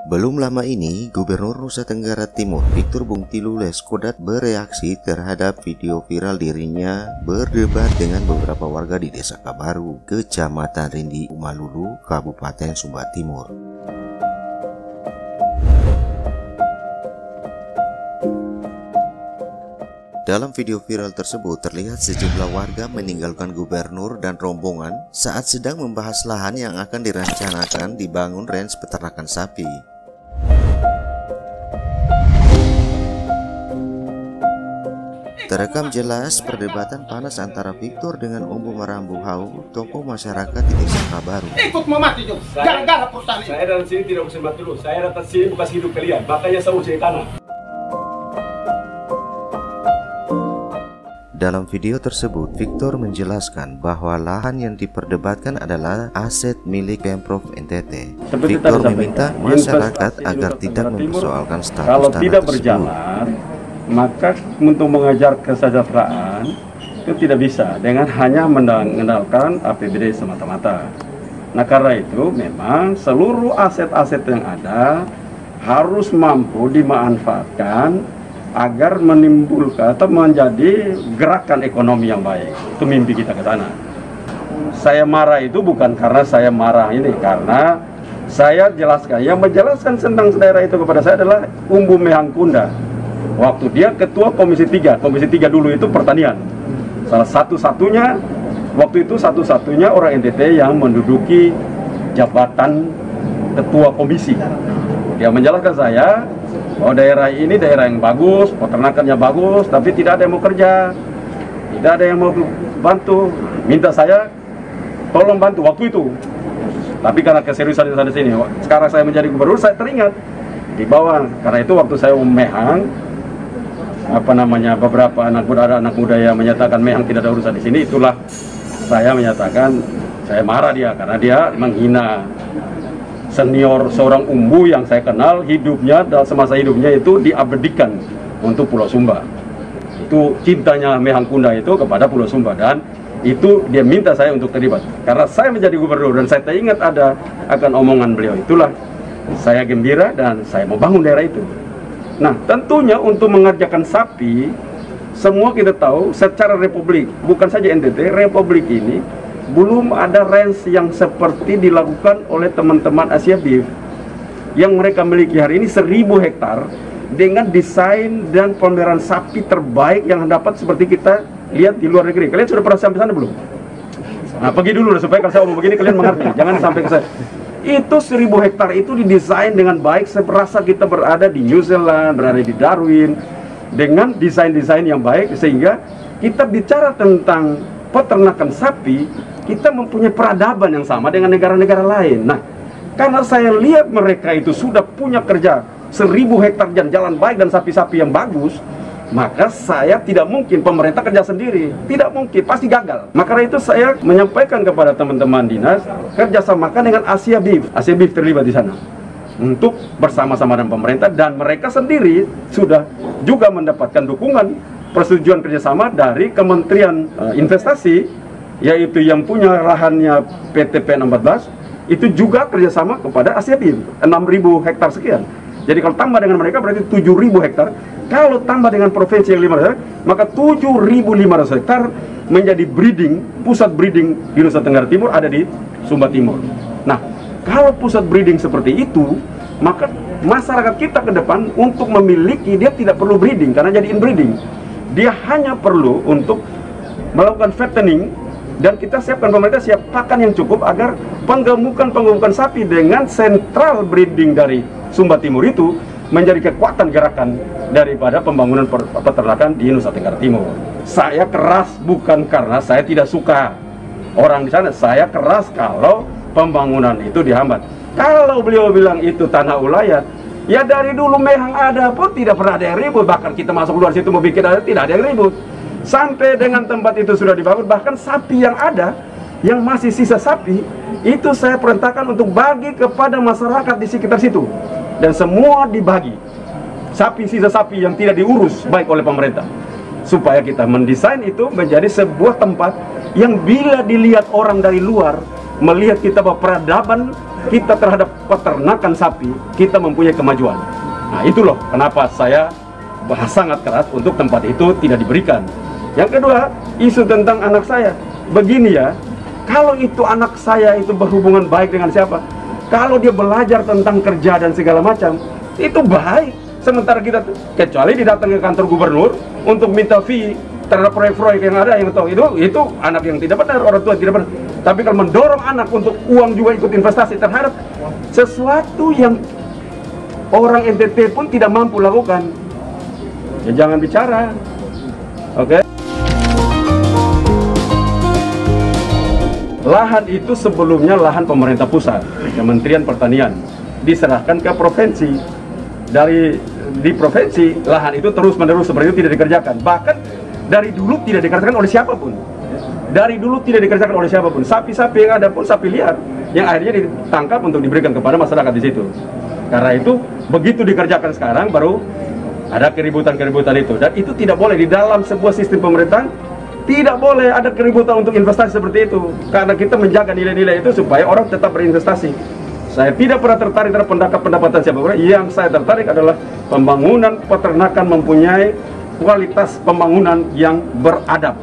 Belum lama ini, Gubernur Nusa Tenggara Timur Victor Bungtilu Leskodat bereaksi terhadap video viral dirinya berdebat dengan beberapa warga di Desa Kabaru, Kecamatan Rindi Umalulu, Kabupaten Sumba Timur. Dalam video viral tersebut terlihat sejumlah warga meninggalkan gubernur dan rombongan saat sedang membahas lahan yang akan direncanakan dibangun ranch peternakan sapi. Terekam jelas perdebatan panas antara Victor dengan Umbu Marambu Hau, tokoh masyarakat di Desa Kabaru. Ikut mau mati juga, gara-gara perusahaan ini. Saya datang sini tidak bisa mati dulu, saya datang sini bukan hidup kalian, makanya saya uji tanah. Dalam video tersebut, Victor menjelaskan bahwa lahan yang diperdebatkan adalah aset milik Pemprov NTT. Victor meminta masyarakat agar tidak mempersoalkan status kalau tanah tidak tersebut. berjalan, maka untuk mengejar kesejahteraan itu tidak bisa dengan hanya mengandalkan APBD semata-mata. Nah, karena itu memang seluruh aset-aset yang ada harus mampu dimanfaatkan agar menimbulkan atau menjadi gerakan ekonomi yang baik. Itu mimpi kita ke sana. Saya marah itu bukan karena saya marah ini, karena saya jelaskan, yang menjelaskan tentang daerah itu kepada saya adalah Umbu Mehangkunda. Waktu dia ketua Komisi 3 dulu itu pertanian. Salah satu-satunya, waktu itu satu-satunya orang NTT yang menduduki jabatan ketua komisi. Dia menjelaskan saya, bahwa daerah ini daerah yang bagus, peternakannya bagus, tapi tidak ada yang mau kerja, tidak ada yang mau bantu. Minta saya tolong bantu waktu itu. Tapi karena keseriusan di sana sini, sekarang saya menjadi gubernur, saya teringat di bawah. Karena itu waktu saya Mehang, beberapa anak muda yang menyatakan Mehang tidak ada urusan di sini, itulah saya menyatakan saya marah dia karena dia menghina senior seorang umbu yang saya kenal, hidupnya dan semasa hidupnya itu diabadikan untuk Pulau Sumba. Itu cintanya Mehangkunda itu kepada Pulau Sumba, dan itu dia minta saya untuk terlibat. Karena saya menjadi gubernur dan saya teringat ada akan omongan beliau, itulah saya gembira dan saya mau bangun daerah itu. Nah, tentunya untuk mengerjakan sapi, semua kita tahu secara republik, bukan saja NTT, republik ini belum ada ranch yang seperti dilakukan oleh teman-teman Asia Beef yang mereka miliki hari ini 1000 hektar dengan desain dan pemeliharaan sapi terbaik yang dapat seperti kita lihat di luar negeri. Kalian sudah pernah sampai sana belum? Nah, pergi dulu supaya kalau saya ngomong begini kalian mengerti. Jangan sampai ke saya. Itu 1000 hektar itu didesain dengan baik, serasa kita berada di New Zealand, berada di Darwin, dengan desain-desain yang baik, sehingga kita bicara tentang peternakan sapi, kita mempunyai peradaban yang sama dengan negara-negara lain. Nah, karena saya lihat mereka itu sudah punya kerja 1000 hektar dan jalan baik dan sapi-sapi yang bagus, maka saya tidak mungkin pemerintah kerja sendiri, tidak mungkin, pasti gagal. Maka itu saya menyampaikan kepada teman-teman dinas, kerjasamakan dengan Asia Beef. Asia Beef terlibat di sana untuk bersama-sama dengan pemerintah, dan mereka sendiri sudah juga mendapatkan dukungan persetujuan kerjasama dari Kementerian Investasi, yaitu yang punya lahannya PT P14, itu juga kerjasama kepada Asia Beef, 6.000 hektar sekian. Jadi kalau tambah dengan mereka berarti 7.000 hektar. Kalau tambah dengan provinsi yang 500 hektar, maka 7.500 hektar menjadi pusat breeding di Nusa Tenggara Timur ada di Sumba Timur. Nah, kalau pusat breeding seperti itu, maka masyarakat kita ke depan untuk memiliki, dia tidak perlu breeding karena jadi inbreeding. Dia hanya perlu untuk melakukan fattening, dan kita siapkan, pemerintah siap pakan yang cukup agar penggemukan sapi dengan sentral breeding dari Sumba Timur itu menjadi kekuatan gerakan daripada pembangunan peternakan di Nusa Tenggara Timur. Saya keras bukan karena saya tidak suka orang di sana, saya keras kalau pembangunan itu dihambat. Kalau beliau bilang itu tanah ulayat, ya dari dulu Mehang ada pun tidak pernah ada yang ribut, bahkan kita masuk luar situ mau bikin ada, tidak ada yang ribut. Sampai dengan tempat itu sudah dibangun, bahkan sapi yang ada, yang masih sisa sapi, itu saya perintahkan untuk bagi kepada masyarakat di sekitar situ. Dan semua dibagi. Sisa sapi yang tidak diurus baik oleh pemerintah. Supaya kita mendesain itu menjadi sebuah tempat yang bila dilihat orang dari luar, melihat kita bahwa peradaban kita terhadap peternakan sapi, kita mempunyai kemajuan. Nah itu loh kenapa saya sangat keras untuk tempat itu tidak diberikan. Yang kedua, isu tentang anak saya. Begini ya, kalau itu anak saya itu berhubungan baik dengan siapa, kalau dia belajar tentang kerja dan segala macam, itu baik. Sementara kita, kecuali didatang ke kantor gubernur untuk minta fee terhadap proyek-proyek yang ada, yang tahu itu anak yang tidak benar, orang tua tidak benar. Tapi kalau mendorong anak untuk uang juga ikut investasi terhadap sesuatu yang orang NTT pun tidak mampu lakukan, ya jangan bicara. Oke? Lahan itu sebelumnya lahan pemerintah pusat, Kementerian Pertanian, diserahkan ke provinsi. Di provinsi, lahan itu terus-menerus seperti itu tidak dikerjakan. Bahkan dari dulu tidak dikerjakan oleh siapapun. Dari dulu tidak dikerjakan oleh siapapun. Sapi-sapi yang ada pun sapi liar yang akhirnya ditangkap untuk diberikan kepada masyarakat di situ. Karena itu begitu dikerjakan sekarang baru ada keributan-keributan itu. Dan itu tidak boleh di dalam sebuah sistem pemerintahan. Tidak boleh ada keributan untuk investasi seperti itu. Karena kita menjaga nilai-nilai itu supaya orang tetap berinvestasi. Saya tidak pernah tertarik terhadap pendapatan siapapun. Yang saya tertarik adalah pembangunan peternakan mempunyai kualitas pembangunan yang beradab.